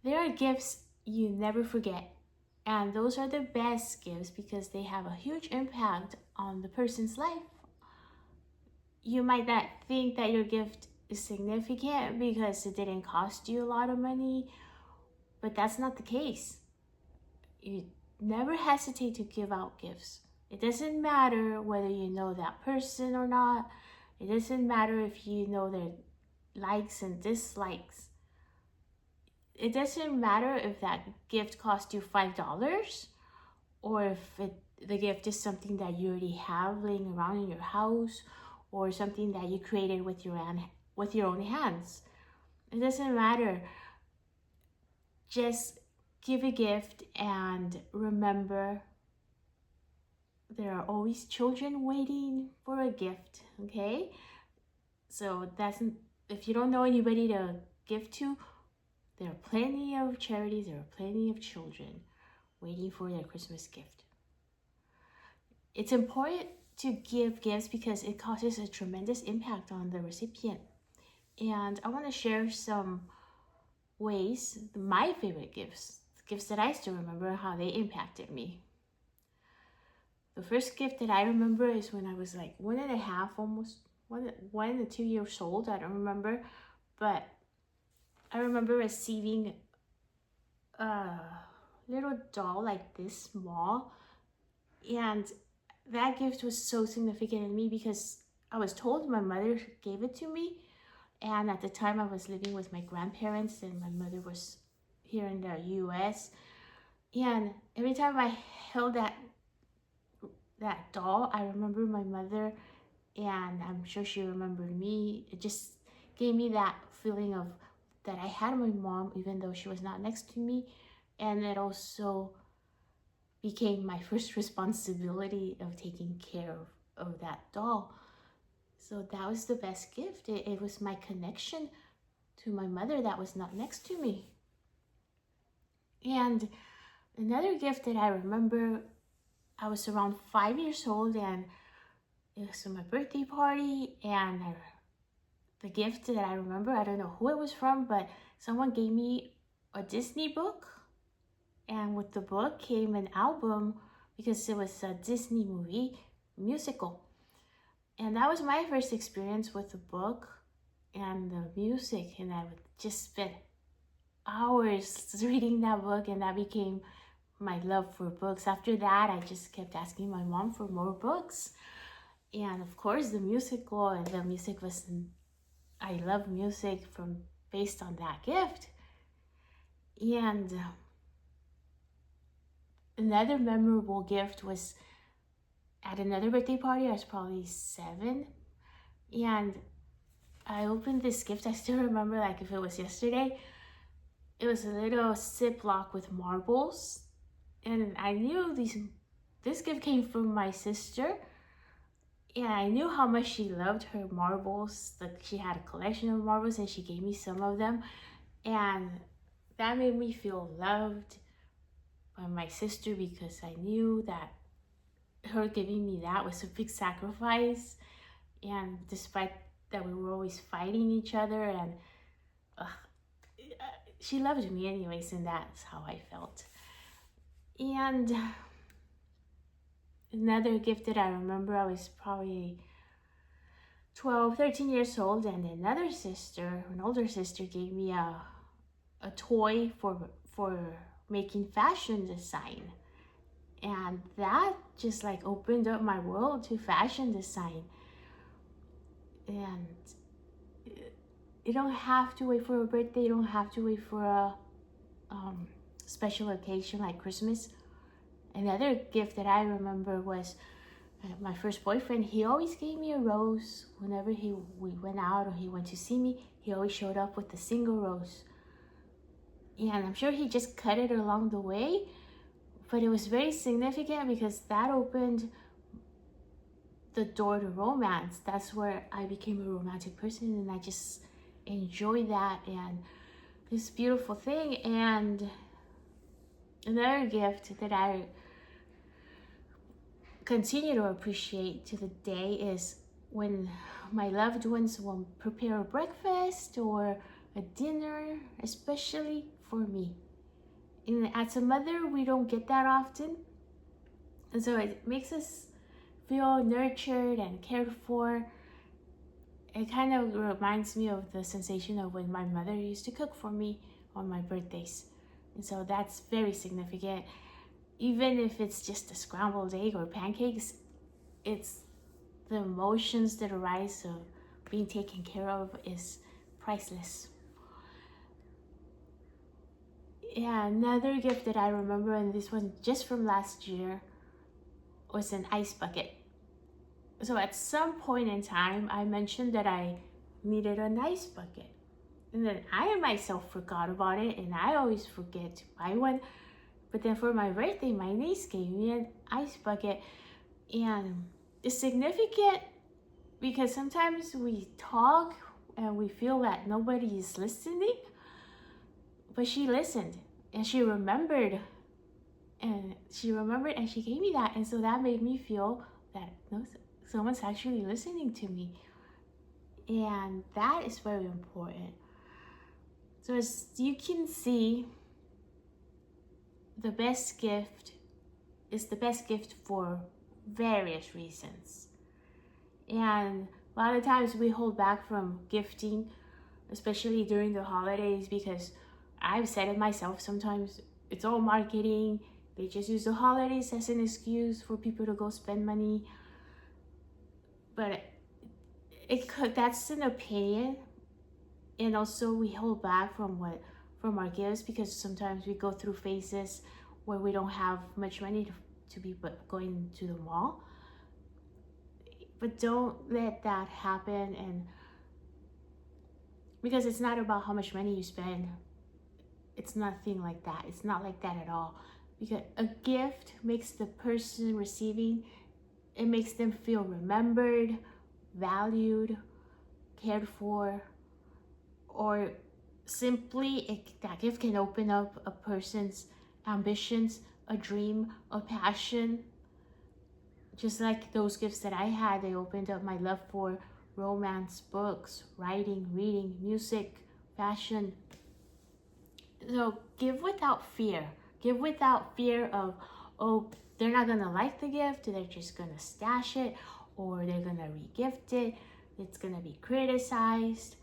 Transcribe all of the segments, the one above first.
There are gifts you never forget, and those are the best gifts because they have a huge impact on the person's life. You might not think that your gift is significant because it didn't cost you a lot of money, but that's not the case. You never hesitate to give out gifts. It doesn't matter whether you know that person or not. It doesn't matter if you know their likes and dislikes. It doesn't matter if that gift cost you $5 or if the gift is something that you already have laying around in your house or something that you created with your own hands. It doesn't matter. Just give a gift and remember there are always children waiting for a gift, okay? So if you don't know anybody to give to, there are plenty of charities, there are plenty of children waiting for their Christmas gift. It's important to give gifts because it causes a tremendous impact on the recipient. And I want to share some ways, my favorite gifts that I still remember how they impacted me. The first gift that I remember is when I was like 1.5, almost 1 to 2 years old. I don't remember, but I remember receiving a little doll like this small, and that gift was so significant in me because I was told my mother gave it to me, and at the time I was living with my grandparents and my mother was here in the US, and every time I held that doll, I remember my mother, and I'm sure she remembered me. It just gave me that feeling of that I had my mom even though she was not next to me, and it also became my first responsibility of taking care of that doll. So that was the best gift. It was my connection to my mother that was not next to me. And another gift that I remember, I was around 5 years old and it was my birthday party, and the gift that I remember, I don't know who it was from, but someone gave me a Disney book, and with the book came an album because it was a Disney movie musical. And that was my first experience with the book and the music, and I would just spend hours reading that book, and that became my love for books. After that, I just kept asking my mom for more books. And of course, the music was, I love music based on that gift. And another memorable gift was at another birthday party. I was probably 7, and I opened this gift. I still remember like if it was yesterday. It was a little Ziploc with marbles, and I knew this gift came from my sister, and I knew how much she loved her marbles. Like she had a collection of marbles and she gave me some of them, and that made me feel loved by my sister because I knew that her giving me that was a big sacrifice. And despite that we were always fighting each other, and she loved me anyways, and that's how I felt. And another gift that I remember, I was probably 12, 13 years old, and an older sister gave me a toy for making fashion design. And that just like opened up my world to fashion design. And you don't have to wait for a birthday, you don't have to wait for a special occasion like Christmas. Another gift that I remember was my first boyfriend. He always gave me a rose whenever we went out or he went to see me. He always showed up with a single rose, and I'm sure he just cut it along the way, but it was very significant because that opened the door to romance. That's where I became a romantic person, and I just enjoy that, and this beautiful thing. And another gift that I continue to appreciate to the day is when my loved ones will prepare a breakfast or a dinner, especially for me. And as a mother, we don't get that often. And so it makes us feel nurtured and cared for. It kind of reminds me of the sensation of when my mother used to cook for me on my birthdays. And so that's very significant. Even if it's just a scrambled egg or pancakes, it's the emotions that arise of being taken care of is priceless. Yeah, another gift that I remember, and this one just from last year, was an ice bucket. So at some point in time, I mentioned that I needed an ice bucket. And then I myself forgot about it, and I always forget to buy one. But then for my birthday, my niece gave me an ice bucket. And it's significant because sometimes we talk and we feel that nobody is listening. But she listened and she remembered. And she gave me that. And so that made me feel that someone's actually listening to me. And that is very important. So as you can see, the best gift is the best gift for various reasons. And a lot of times we hold back from gifting, especially during the holidays, because I've said it myself, sometimes it's all marketing. They just use the holidays as an excuse for people to go spend money. But that's an opinion. And also we hold back from our gifts because sometimes we go through phases where we don't have much money to be going to the mall. But don't let that happen, and because it's not about how much money you spend. It's nothing like that. It's not like that at all. Because a gift makes the person receiving, it makes them feel remembered, valued, cared for, or simply that gift can open up a person's ambitions, a dream, a passion. Just like those gifts that I had, they opened up my love for romance, books, writing, reading, music, fashion. So give without fear. Give without fear of, oh, they're not gonna like the gift, they're just gonna stash it, or they're gonna re-gift it, it's gonna be criticized.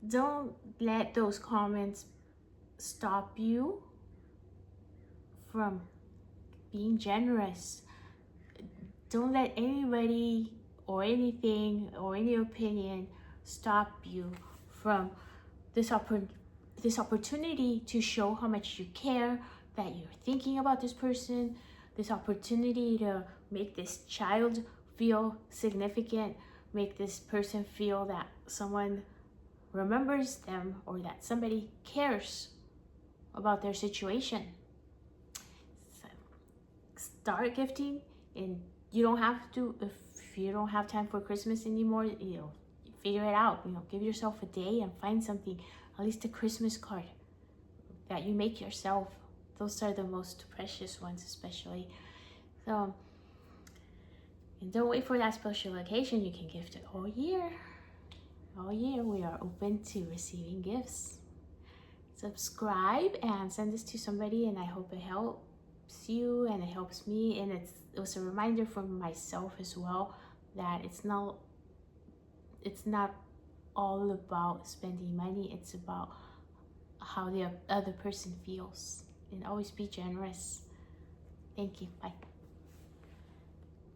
Don't let those comments stop you from being generous. Don't let anybody or anything or any opinion stop you from this opportunity to show how much you care, that you're thinking about this person, this opportunity to make this child feel significant, make this person feel that someone remembers them or that somebody cares about their situation. So start gifting, and you don't have to, if you don't have time for Christmas anymore, figure it out. Give yourself a day and find something, at least a Christmas card that you make yourself. Those are the most precious ones, especially. So, and don't wait for that special occasion. You can gift it all year. All year we are open to receiving gifts. Subscribe and send this to somebody, and I hope it helps you and it helps me. And it was a reminder for myself as well that it's not all about spending money. It's about how the other person feels. And always be generous. Thank you. Bye.